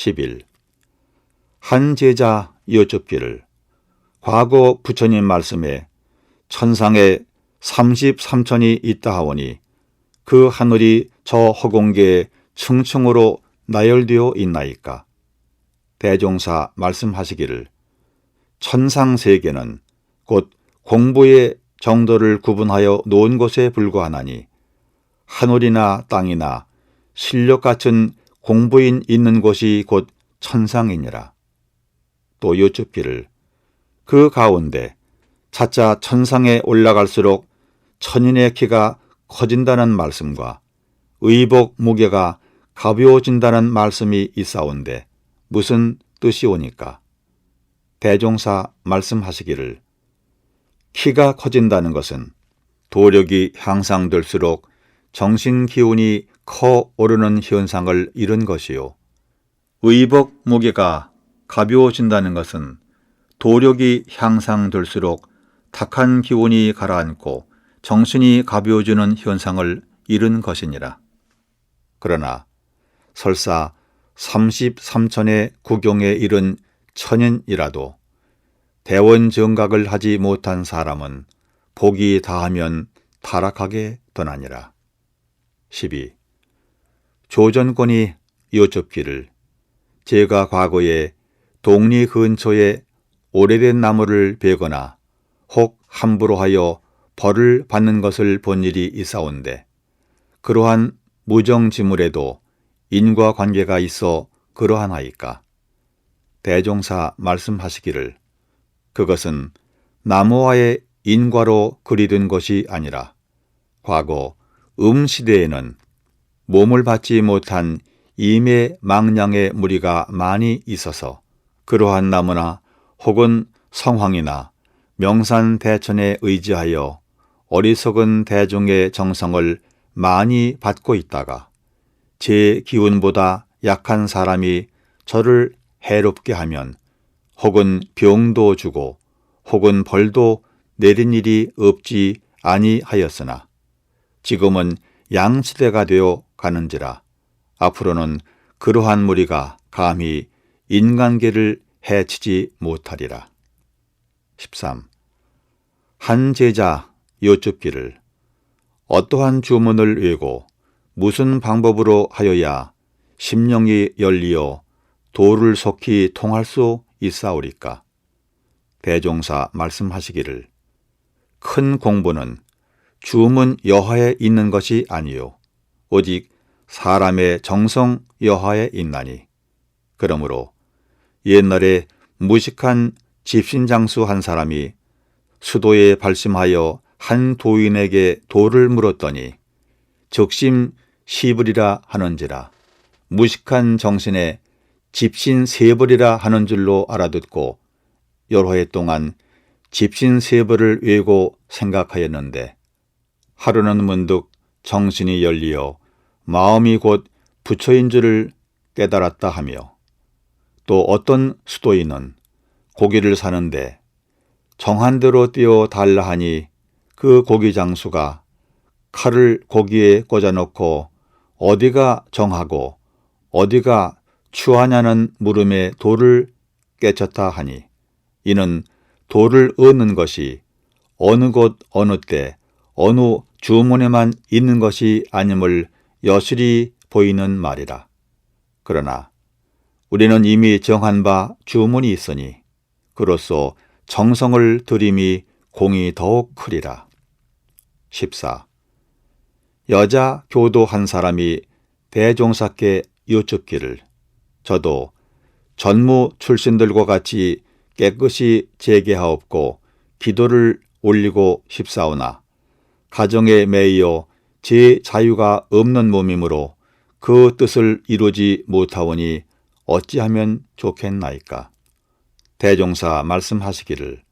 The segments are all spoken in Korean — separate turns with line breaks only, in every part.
11. 한 제자 여쭙기를 과거 부처님 말씀에 천상에 33천이 있다 하오니 그 하늘이 저 허공계에 층층으로 나열되어 있나이까? 대종사 말씀하시기를 천상 세계는 곧 공부의 정도를 구분하여 놓은 것에 불과하나니 하늘이나 땅이나 실력 같은 공부인 있는 곳이 곧 천상이니라. 또 여쭙기를 그 가운데 차차 천상에 올라갈수록 천인의 키가 커진다는 말씀과 의복 무게가 가벼워진다는 말씀이 있사온데 무슨 뜻이오니까? 대종사 말씀하시기를 키가 커진다는 것은 도력이 향상될수록 정신 기운이 커 오르는 현상을 이룬 것이요. 의복 무게가 가벼워진다는 것은 도력이 향상될수록 탁한 기운이 가라앉고 정신이 가벼워지는 현상을 이룬 것이니라. 그러나 설사 33천의 구경에 이른 천인이라도 대원정각을 하지 못한 사람은 복이 다하면 타락하게 되나니라. 12. 조전권이 여쭙기를 제가 과거에 동리 근처에 오래된 나무를 베거나 혹 함부로 하여 벌을 받는 것을 본 일이 있사온데 그러한 무정지물에도 인과관계가 있어 그러하나이까? 대종사 말씀하시기를 그것은 나무와의 인과로 그리된 것이 아니라 과거 시대에는 몸을 받지 못한 임의 망량의 무리가 많이 있어서 그러한 나무나 혹은 성황이나 명산대천에 의지하여 어리석은 대중의 정성을 많이 받고 있다가 제 기운보다 약한 사람이 저를 해롭게 하면 혹은 병도 주고 혹은 벌도 내린 일이 없지 아니하였으나 지금은 양시대가 되어 가는지라 앞으로는 그러한 무리가 감히 인간계를 해치지 못하리라. 13. 한 제자 여쭙기를 어떠한 주문을 외고 무슨 방법으로 하여야 심령이 열리어 도를 속히 통할 수 있사오리까? 대종사 말씀하시기를 큰 공부는 주문 여하에 있는 것이 아니요 오직 사람의 정성 여하에 있나니 그러므로 옛날에 무식한 집신장수 한 사람이 수도에 발심하여 한 도인에게 도를 물었더니 적심 시불이라 하는지라 무식한 정신에 집신 세벌이라 하는 줄로 알아듣고 여러 해 동안 집신 세벌을 외고 생각하였는데 하루는 문득 정신이 열리어 마음이 곧 부처인 줄을 깨달았다 하며 또 어떤 수도인은 고기를 사는데 정한 대로 띄어 달라 하니 그 고기 장수가 칼을 고기에 꽂아놓고 어디가 정하고 어디가 추하냐는 물음에 돌을 깨쳤다 하니 이는 돌을 얻는 것이 어느 곳 어느 때 어느 주문에만 있는 것이 아님을 여실히 보이는 말이라. 그러나 우리는 이미 정한 바 주문이 있으니 그로써 정성을 들임이 공이 더욱 크리라. 14. 여자 교도 한 사람이 대종사께 여쭙기를 저도 전무 출신들과 같이 깨끗이 재개하옵고 기도를 올리고 싶사오나 가정에 매이어 제 자유가 없는 몸이므로 그 뜻을 이루지 못하오니 어찌하면 좋겠나이까? 대종사 말씀하시기를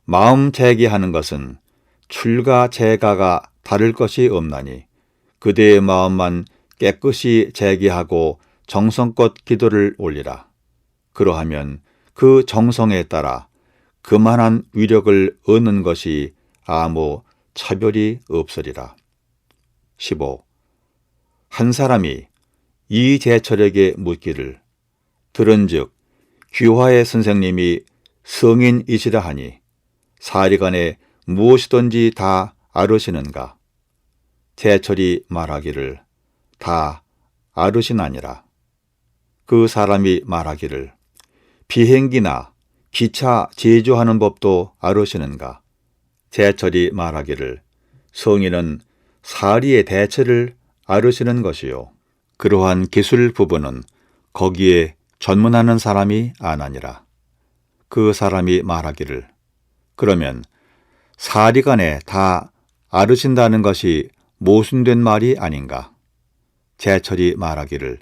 마음 재개하는 것은 출가 재가가 다를 것이 없나니 그대의 마음만 깨끗이 재개하고 정성껏 기도를 올리라. 그러하면 그 정성에 따라 그만한 위력을 얻는 것이 아무 차별이 없으리라. 15. 한 사람이 이재철에게 묻기를 들은즉 귀화의 선생님이 성인이시라 하니 사리간에 무엇이든지 다 아르시는가? 제철이 말하기를 다 아르시나니라. 그 사람이 말하기를 비행기나 기차 제조하는 법도 아르시는가? 제철이 말하기를 성인은 사리의 대체를 아르시는 것이요. 그러한 기술 부분은 거기에 전문하는 사람이 아나니라. 그 사람이 말하기를 그러면 사리간에 다 아르신다는 것이 모순된 말이 아닌가? 제철이 말하기를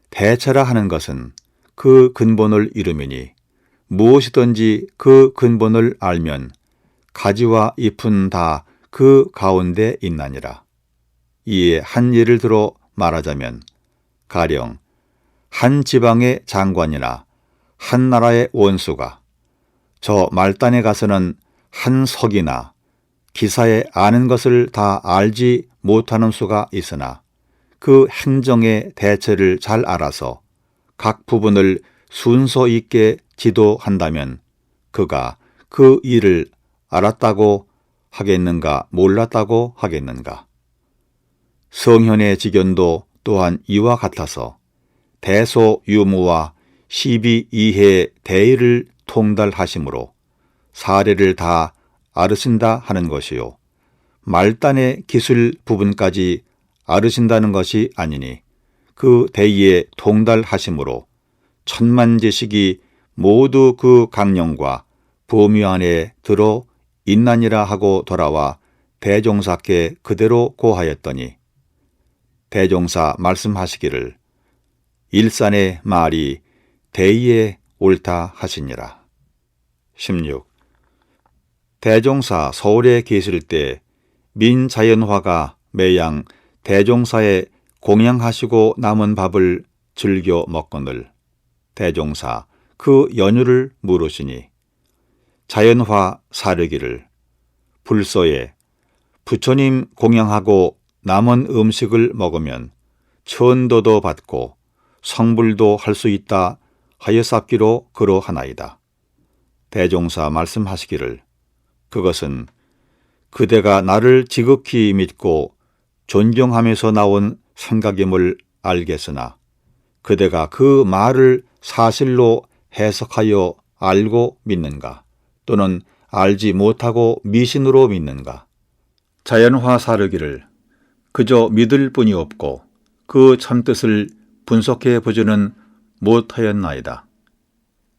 대체라 하는 것은 그 근본을 이루미니 무엇이든지 그 근본을 알면 가지와 잎은 다 그 가운데 있나니라. 이에 한 예를 들어 말하자면 가령 한 지방의 장관이나 한 나라의 원수가 저 말단에 가서는 한 석이나 기사에 아는 것을 다 알지 못하는 수가 있으나 그 행정의 대체를 잘 알아서 각 부분을 순서 있게 지도한다면 그가 그 일을 알았다고 하겠는가 몰랐다고 하겠는가? 성현의 직연도 또한 이와 같아서 대소유무와 12이해 대의를 통달하심으로 사례를 다 아르신다 하는 것이요. 말단의 기술 부분까지 아르신다는 것이 아니니 그 대의에 통달하심으로 천만지식이 모두 그 강령과 범위 안에 들어 있나니라 하고 돌아와 대종사께 그대로 고하였더니 대종사 말씀하시기를 일산의 말이 대의에 옳다 하시니라. 16. 대종사 서울에 계실 때 민자연화가 매양 대종사에 공양하시고 남은 밥을 즐겨 먹거늘 대종사 그 연유를 물으시니 자연화 사르기를 불서에 부처님 공양하고 남은 음식을 먹으면 천도도 받고 성불도 할 수 있다 하였sap기로 그러하나이다. 대종사 말씀하시기를 그것은 그대가 나를 지극히 믿고 존경하면서 나온 생각임을 알겠으나 그대가 그 말을 사실로 해석하여 알고 믿는가 또는 알지 못하고 미신으로 믿는가? 자연화 사르기를 그저 믿을 뿐이 없고 그 참뜻을 분석해 보지는 못하였나이다.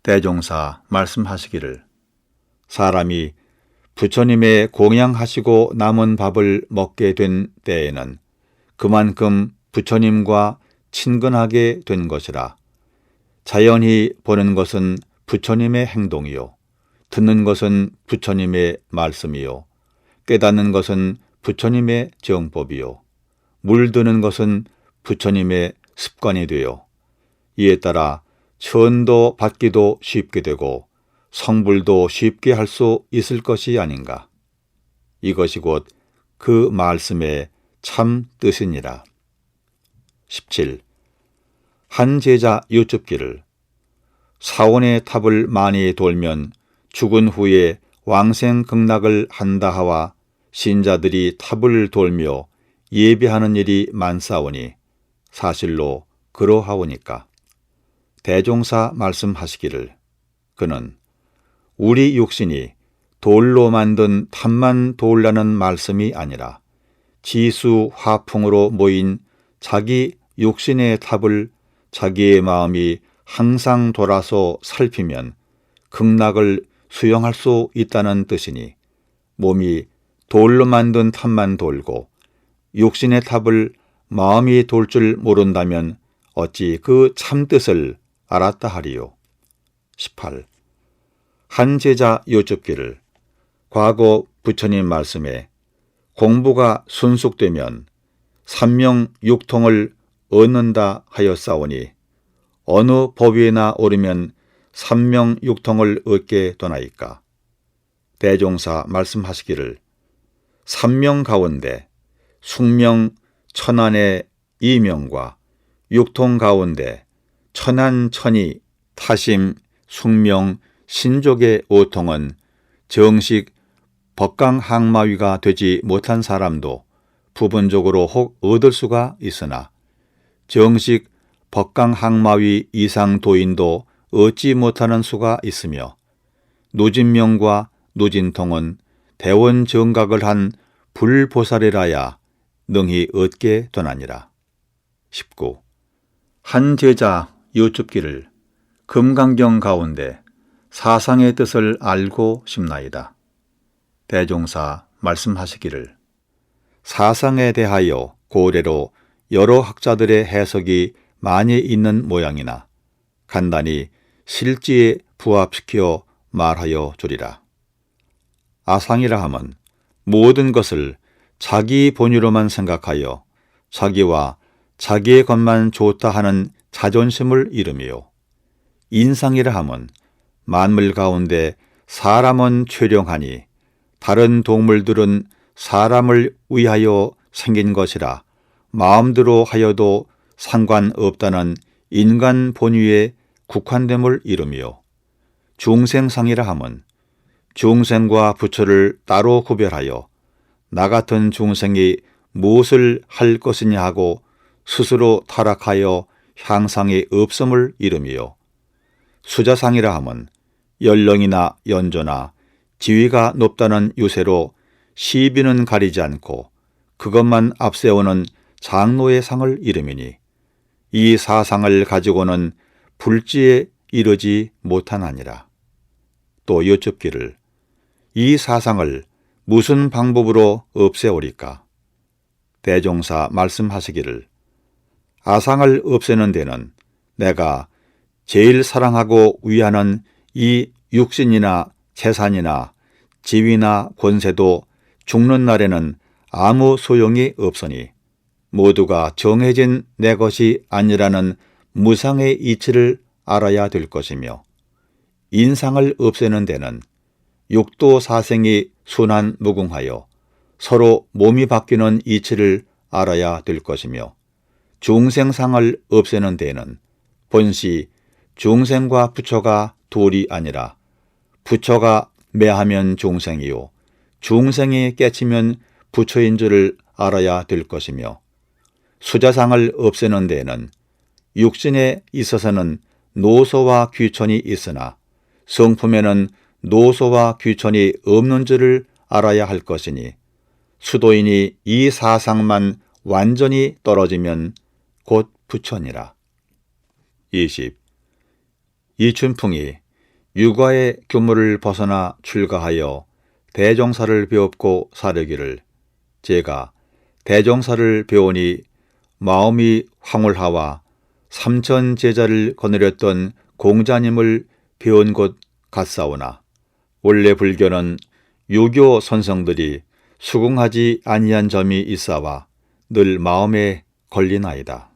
대종사 말씀하시기를 사람이 부처님의 공양하시고 남은 밥을 먹게 된 때에는 그만큼 부처님과 친근하게 된 것이라. 자연히 보는 것은 부처님의 행동이요. 듣는 것은 부처님의 말씀이요. 깨닫는 것은 부처님의 정법이요. 물드는 것은 부처님의 습관이 되어 이에 따라 천도 받기도 쉽게 되고 성불도 쉽게 할 수 있을 것이 아닌가. 이것이 곧 그 말씀의 참 뜻이니라. 17. 한 제자 여쭙기를 사원의 탑을 많이 돌면 죽은 후에 왕생극락을 한다 하와 신자들이 탑을 돌며 예배하는 일이 많사오니 사실로 그러하오니까. 대종사 말씀하시기를 그는 우리 육신이 돌로 만든 탑만 돌라는 말씀이 아니라 지수 화풍으로 모인 자기 육신의 탑을 자기의 마음이 항상 돌아서 살피면 극락을 수용할 수 있다는 뜻이니 몸이 돌로 만든 탑만 돌고 육신의 탑을 마음이 돌 줄 모른다면 어찌 그 참뜻을 알았다 하리요. 18. 한 제자 여쭙기를 과거 부처님 말씀에 공부가 순숙되면 삼명육통을 얻는다 하였사오니 어느 법위에나 오르면 삼명육통을 얻게 되나이까. 대종사 말씀하시기를 삼명 가운데 숙명 천안의 이명과 육통 가운데 천한, 천이, 타심, 숙명, 신족의 오통은 정식 법강항마위가 되지 못한 사람도 부분적으로 혹 얻을 수가 있으나 정식 법강항마위 이상 도인도 얻지 못하는 수가 있으며 노진명과 노진통은 대원 정각을 한 불보살이라야 능히 얻게 되나니라. 19. 한 제자 여쭙기를 금강경 가운데 사상의 뜻을 알고 싶나이다. 대종사 말씀하시기를 사상에 대하여 고래로 여러 학자들의 해석이 많이 있는 모양이나 간단히 실지에 부합시켜 말하여 주리라. 아상이라 함은 모든 것을 자기 본위로만 생각하여 자기와 자기의 것만 좋다 하는 자존심을 이루며 인상이라 함은 만물 가운데 사람은 최령하니 다른 동물들은 사람을 위하여 생긴 것이라 마음대로 하여도 상관없다는 인간 본위에 국한됨을 이루며 중생상이라 함은 중생과 부처를 따로 구별하여 나 같은 중생이 무엇을 할 것이냐 하고 스스로 타락하여 향상이 없음을 이루며 수자상이라 함은 연령이나 연조나 지위가 높다는 유세로 시비는 가리지 않고 그것만 앞세우는 장로의 상을 이루미니 이 사상을 가지고는 불지에 이르지 못하나니라. 또 여쭙기를 이 사상을 무슨 방법으로 없애오리까? 대종사 말씀하시기를 아상을 없애는 데는 내가 제일 사랑하고 위하는 이 육신이나 재산이나 지위나 권세도 죽는 날에는 아무 소용이 없으니 모두가 정해진 내 것이 아니라는 무상의 이치를 알아야 될 것이며 인상을 없애는 데는 육도 사생이 순한 무궁하여 서로 몸이 바뀌는 이치를 알아야 될 것이며 중생상을 없애는 데는 본시 중생과 부처가 둘이 아니라 부처가 매하면 중생이요 중생이 깨치면 부처인 줄을 알아야 될 것이며 수자상을 없애는 데에는 육신에 있어서는 노소와 귀천이 있으나 성품에는 노소와 귀천이 없는 줄을 알아야 할 것이니 수도인이 이 사상만 완전히 떨어지면 곧 부처니라. 20. 이춘풍이 육아의 규모를 벗어나 출가하여 대종사를 배웠고 사르기를 제가 대종사를 배우니 마음이 황홀하와 삼천 제자를 거느렸던 공자님을 배운 곳 같사오나 원래 불교는 유교 선성들이 수긍하지 아니한 점이 있사와 늘 마음에 걸리나이다.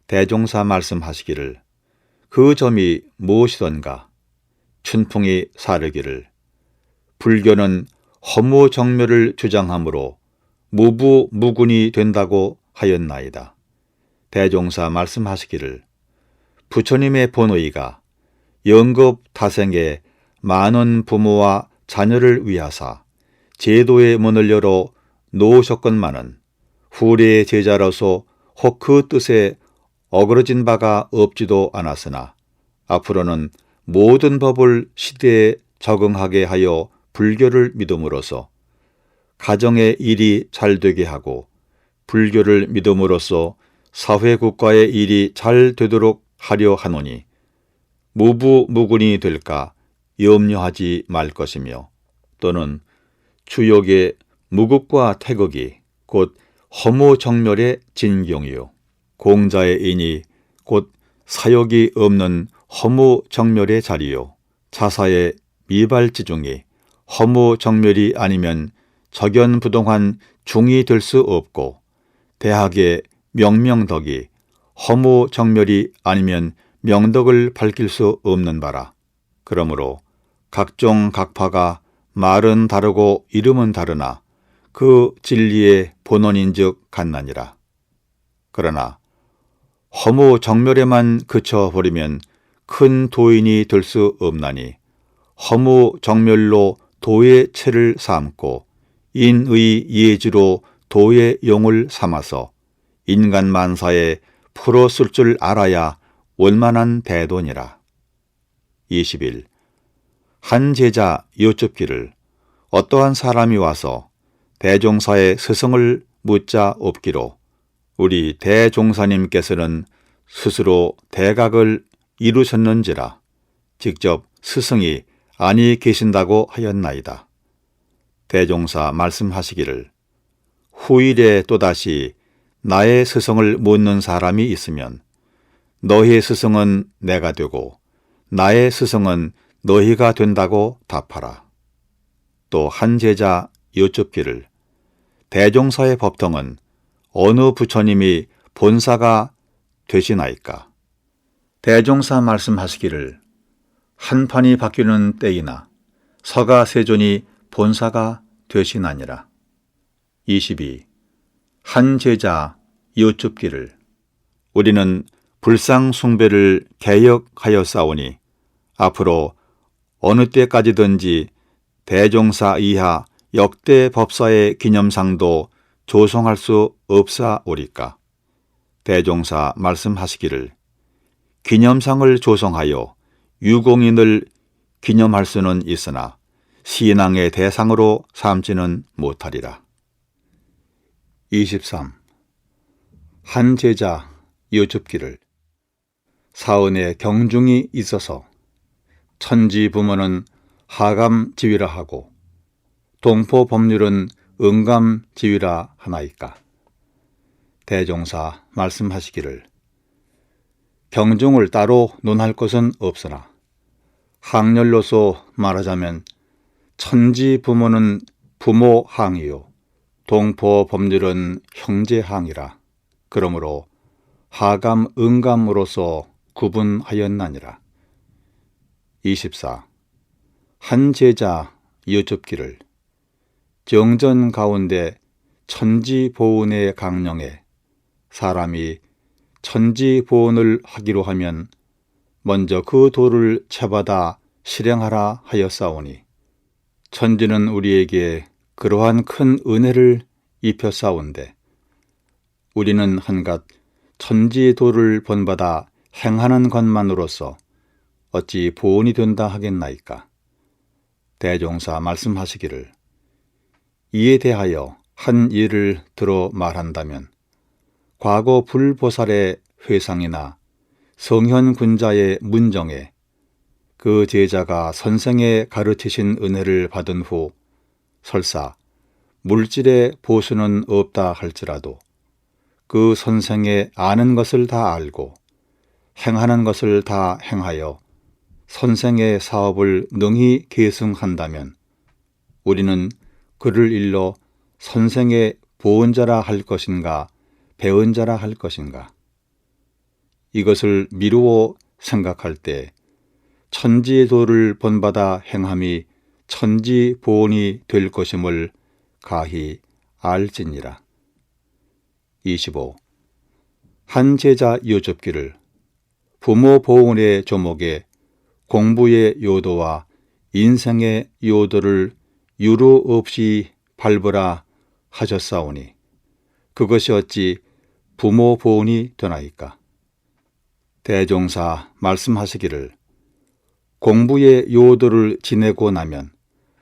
대종사 말씀하시기를 그 점이 무엇이던가? 춘풍이 사르기를 불교는 허무정묘를 주장하므로 무부무군이 된다고 하였나이다. 대종사 말씀하시기를 부처님의 본의가 영겁타생에 많은 부모와 자녀를 위하사 제도의 문을 열어 놓으셨건만은 후래의 제자로서 혹 그 뜻에 어그러진 바가 없지도 않았으나 앞으로는 모든 법을 시대에 적응하게 하여 불교를 믿음으로써 가정의 일이 잘 되게 하고 불교를 믿음으로써 사회 국가의 일이 잘 되도록 하려 하노니 무부무군이 될까 염려하지 말 것이며 또는 주역의 무극과 태극이 곧 허무정멸의 진경이요 공자의 인이 곧 사욕이 없는 허무정멸의 자리요 자사의 미발지중이 허무정멸이 아니면 적연부동한 중이 될 수 없고 대학의 명명덕이 허무정멸이 아니면 명덕을 밝힐 수 없는 바라. 그러므로 각종 각파가 말은 다르고 이름은 다르나 그 진리의 본원인즉 같나니라. 그러나 허무 정멸에만 그쳐버리면 큰 도인이 될 수 없나니 허무 정멸로 도의 체를 삼고 인의 예지로 도의 용을 삼아서 인간 만사에 풀어쓸 줄 알아야 원만한 대도니라. 20일 한 제자 여쭙기를 어떠한 사람이 와서 대종사의 스승을 묻자 없기로 우리 대종사님께서는 스스로 대각을 이루셨는지라 직접 스승이 아니 계신다고 하였나이다. 대종사 말씀하시기를 후일에 또다시 나의 스승을 묻는 사람이 있으면 너희의 스승은 내가 되고 나의 스승은 너희가 된다고 답하라. 또 한 제자 여쭙기를 대종사의 법통은 어느 부처님이 본사가 되시나이까? 대종사 말씀하시기를 한 판이 바뀌는 때이나 서가세존이 본사가 되시나니라. 22. 한 제자 여쭙기를 우리는 불상숭배를 개혁하였사오니 앞으로 어느 때까지든지 대종사 이하 역대 법사의 기념상도 조성할 수 없사오리까? 대종사 말씀하시기를 기념상을 조성하여 유공인을 기념할 수는 있으나 신앙의 대상으로 삼지는 못하리라. 23. 한 제자 여쭙기를 사언에 경중이 있어서 천지 부모는 하감 지위라 하고 동포 법률은 응감 지위라 하나이까? 대종사 말씀하시기를 경중을 따로 논할 것은 없으나 항렬로서 말하자면 천지 부모는 부모 항이요 동포 법률은 형제 항이라. 그러므로 하감 응감으로서 구분하였나니라. 24. 한 제자 여쭙기를 정전 가운데 천지보은의 강령에 사람이 천지보은을 하기로 하면 먼저 그 도를 채받아 실행하라 하였사오니 천지는 우리에게 그러한 큰 은혜를 입혔사온데 우리는 한갓 천지도를 본받아 행하는 것만으로서 어찌 보은이 된다 하겠나이까? 대종사 말씀하시기를 이에 대하여 한 예를 들어 말한다면 과거 불보살의 회상이나 성현군자의 문정에 그 제자가 선생의 가르치신 은혜를 받은 후 설사 물질의 보수는 없다 할지라도 그 선생의 아는 것을 다 알고 행하는 것을 다 행하여 선생의 사업을 능히 계승한다면 우리는 그를 일러 선생의 보은자라 할 것인가 배운 자라 할 것인가? 이것을 미루어 생각할 때 천지의 도를 본받아 행함이 천지 보은이 될 것임을 가히 알지니라. 25. 한 제자 여쭙기를 부모 보은의 조목에 공부의 요도와 인생의 요도를 유로 없이 밟으라 하셨사오니 그것이 어찌 부모 보은이 되나이까? 대종사 말씀하시기를 공부의 요도를 지내고 나면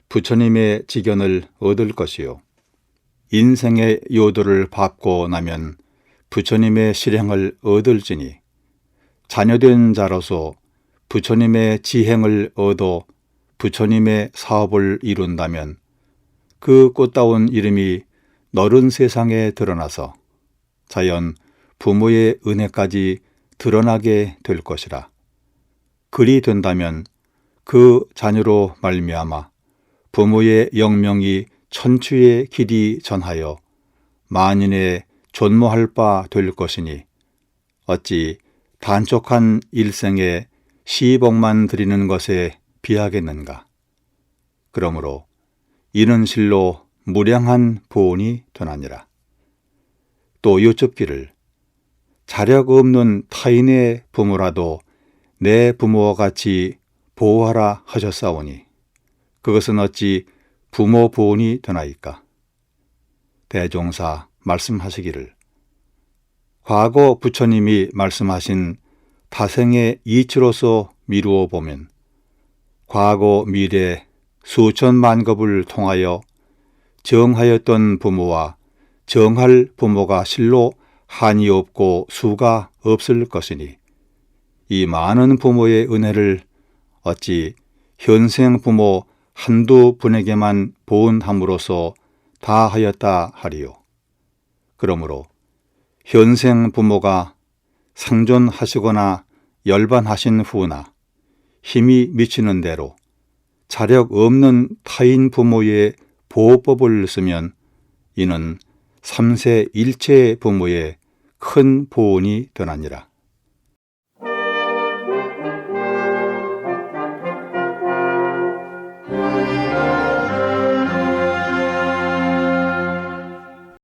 부처님의 지견을 얻을 것이요 인생의 요도를 밟고 나면 부처님의 실행을 얻을지니 자녀된 자로서 부처님의 지행을 얻어 부처님의 사업을 이룬다면 그 꽃다운 이름이 너른 세상에 드러나서 자연 부모의 은혜까지 드러나게 될 것이라. 그리 된다면 그 자녀로 말미암아 부모의 영명이 천추의 길이 전하여 만인의 존모할 바 될 것이니 어찌 단촉한 일생에 시복만 드리는 것에 비하겠는가. 그러므로 이는 실로 무량한 보은이 되나니라. 또 여쭙기를 자력 없는 타인의 부모라도 내 부모와 같이 보호하라 하셨사오니 그것은 어찌 부모 보온이 되나이까. 대종사 말씀하시기를 과거 부처님이 말씀하신 타생의 이치로서 미루어 보면 과거 미래 수천만 급을 통하여 정하였던 부모와 정할 부모가 실로 한이 없고 수가 없을 것이니 이 많은 부모의 은혜를 어찌 현생 부모 한두 분에게만 보은함으로써 다 하였다 하리요. 그러므로 현생 부모가 상존하시거나 열반하신 후나 힘이 미치는 대로 자력 없는 타인 부모의 보호법을 쓰면 이는 3세 일체 부모의 큰 보온이 되나니라.